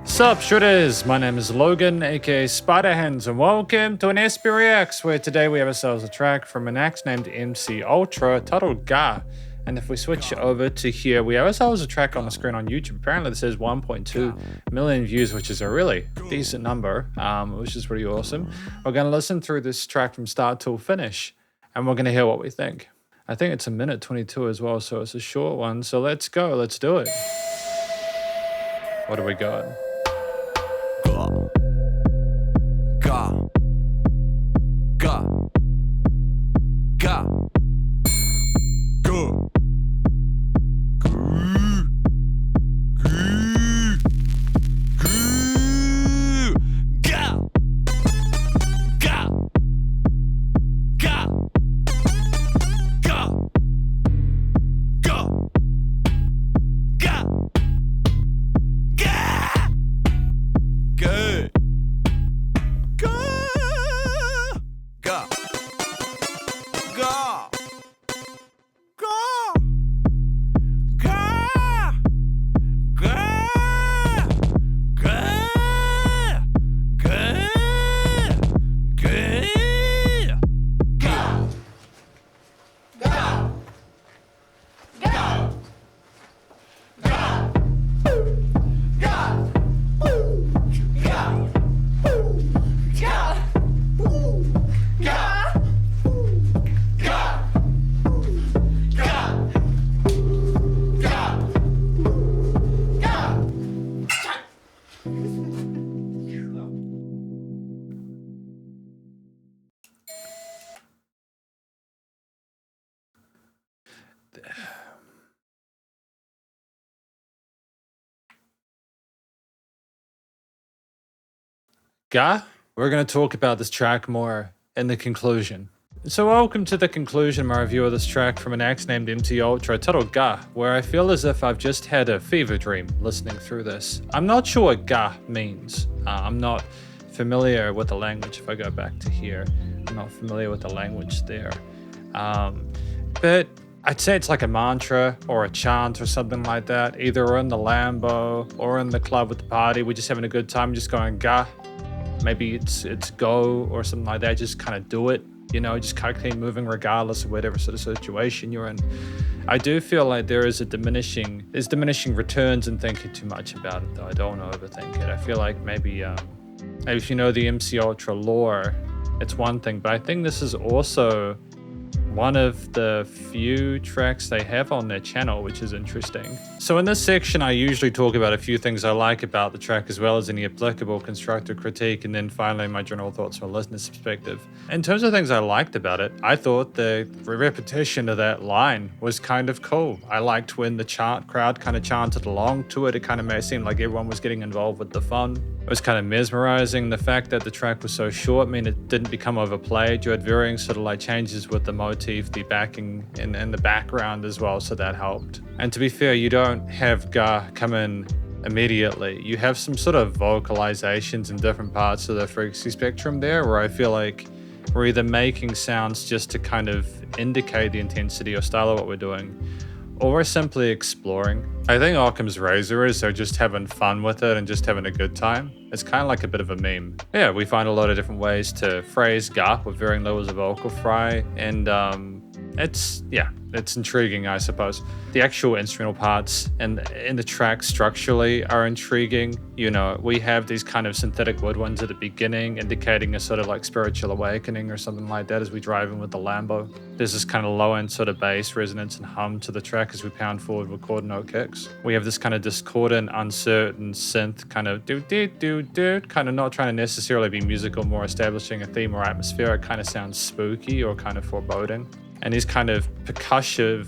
Sup Shredders, my name is Logan, aka Spiderhands, and welcome to an SP Reacts, where today we have ourselves a track from an act named MC Ultra titled Ga. And if we switch over to here, we have ourselves a track on the screen on YouTube. Apparently this has 1.2 million views, which is a really decent number, which is pretty awesome. We're going to listen through this track from start till finish, and we're going to hear what we think. I think it's a minute 22 as well, so it's a short one. So let's go, let's do it. What do we got? Ga. Ga. Ga. Go. Ga, we're going to talk about this track more in the conclusion. So welcome to the conclusion, my review of this track from an act named MC Ultra titled Ga, where I feel as if I've just had a fever dream listening through this. I'm not sure what Ga means. I'm not familiar with the language. If I go back to here, I'm not familiar with the language there. But I'd say it's like a mantra or a chant or something like that. Either we're in the Lambo or in the club with the party. We're just having a good time, just going Ga. Maybe it's go or something like that. Just kind of do it, you know, just kind of keep moving regardless of whatever sort of situation you're in. I do feel like there's diminishing returns in thinking too much about it, though. I don't want to overthink it. I feel like maybe if you know the MC Ultra lore, it's one thing, but I think this is also one of the few tracks they have on their channel, which is interesting. So in this section, I usually talk about a few things I like about the track, as well as any applicable constructive critique, and then finally my general thoughts from a listener's perspective. In terms of things I liked about it, I thought the repetition of that line was kind of cool. I liked when the crowd kind of chanted along to it. It kind of made it seem like everyone was getting involved with the fun. It was kind of mesmerizing. The fact that the track was so short meant it didn't become overplayed. You had varying sort of like changes with the motif, the backing, and the background as well, so that helped. And to be fair, you don't have Ga come in immediately. You have some sort of vocalizations in different parts of the frequency spectrum there, where I feel like we're either making sounds just to kind of indicate the intensity or style of what we're doing, or we're simply exploring. I think Occam's razor is they're just having fun with it and just having a good time. It's kind of like a bit of a meme. Yeah, we find a lot of different ways to phrase Ga with varying levels of vocal fry, and it's intriguing, I suppose. The actual instrumental parts and in the track structurally are intriguing. You know, we have these kind of synthetic woodwinds at the beginning, indicating a sort of like spiritual awakening or something like that as we drive in with the Lambo. There's this kind of low-end sort of bass resonance and hum to the track as we pound forward with chord note kicks. We have this kind of discordant, uncertain synth kind of do-do-do-do, kind of not trying to necessarily be musical, more establishing a theme or atmosphere. It kind of sounds spooky or kind of foreboding. And these kind of percussive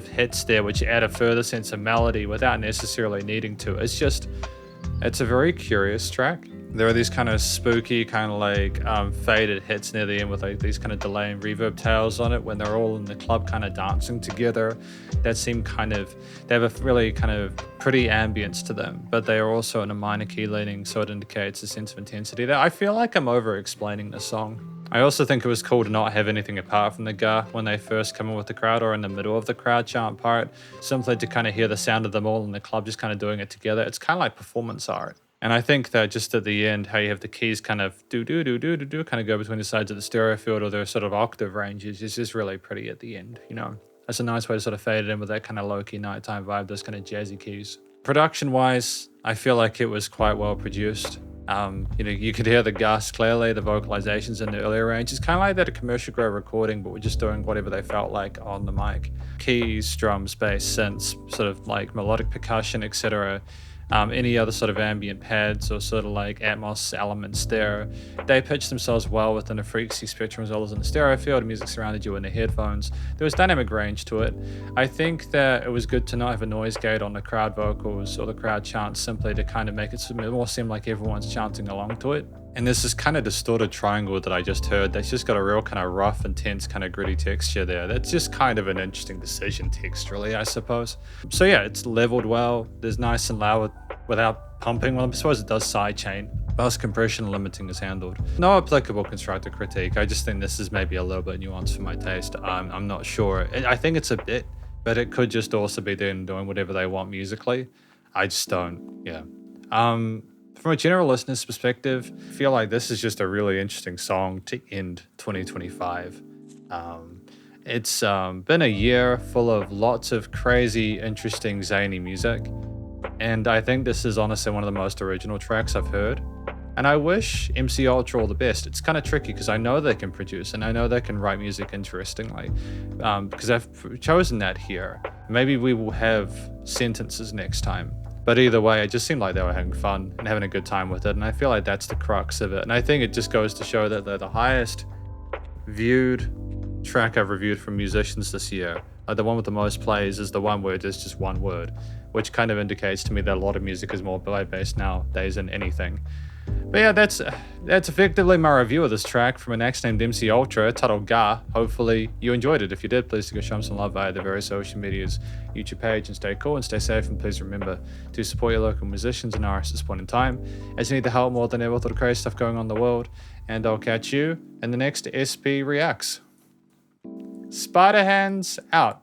hits there, which add a further sense of melody without necessarily needing to. It's a very curious track. There are these kind of spooky, kind of like faded hits near the end with like these kind of delay and reverb tails on it when they're all in the club kind of dancing together. That seem kind of, they have a really kind of pretty ambience to them, but they are also in a minor key leaning, so it indicates a sense of intensity there. I feel like I'm over explaining the song. I also think it was cool to not have anything apart from the ga when they first come in with the crowd or in the middle of the crowd chant part, simply to kind of hear the sound of them all in the club just kind of doing it together. It's kind of like performance art. And I think that just at the end, how you have the keys kind of do kind of go between the sides of the stereo field or their sort of octave ranges is just really pretty at the end, you know. That's a nice way to sort of fade it in with that kind of low-key nighttime vibe, those kind of jazzy keys. Production-wise, I feel like it was quite well produced. You could hear the gas clearly, the vocalizations in the earlier range. It's kind of like that a commercial grade recording, but we're just doing whatever they felt like on the mic. Keys, drums, bass, synths, sort of like melodic percussion, etc. Any other sort of ambient pads or sort of like Atmos elements there. They pitched themselves well within a frequency spectrum as well as in the stereo field. Music surrounded you in the headphones. There was dynamic range to it. I think that it was good to not have a noise gate on the crowd vocals or the crowd chants simply to kind of make it more seem like everyone's chanting along to it. And there's this kind of distorted triangle that I just heard that's just got a real kind of rough, intense, kind of gritty texture there. That's just kind of an interesting decision texturally, I suppose. So yeah, it's leveled well. There's nice and loud without pumping. Well, I suppose it does sidechain. Bus compression limiting is handled. No applicable constructive critique. I just think this is maybe a little bit nuanced for my taste. I'm not sure. I think it's a bit, but it could just also be them doing whatever they want musically. I just don't, yeah. From a general listener's perspective, I feel like this is just a really interesting song to end 2025. It's been a year full of lots of crazy, interesting, zany music. And I think this is honestly one of the most original tracks I've heard. And I wish MC Ultra all the best. It's kind of tricky because I know they can produce and I know they can write music interestingly. Because I've chosen that here. Maybe we will have sentences next time. But either way, it just seemed like they were having fun and having a good time with it. And I feel like that's the crux of it. And I think it just goes to show that they're the highest viewed track I've reviewed from musicians this year. Like the one with the most plays is the one where there's just one word, which kind of indicates to me that a lot of music is more based nowadays than anything. But yeah, that's effectively my review of this track from an act named MC Ultra, titled Ga. Hopefully you enjoyed it. If you did, please go show them some love via the various social medias, YouTube page, and stay cool and stay safe. And please remember to support your local musicians and artists at this point in time, as you need the help more than ever with all the crazy stuff going on in the world. And I'll catch you in the next SP Reacts. Spiderhands out.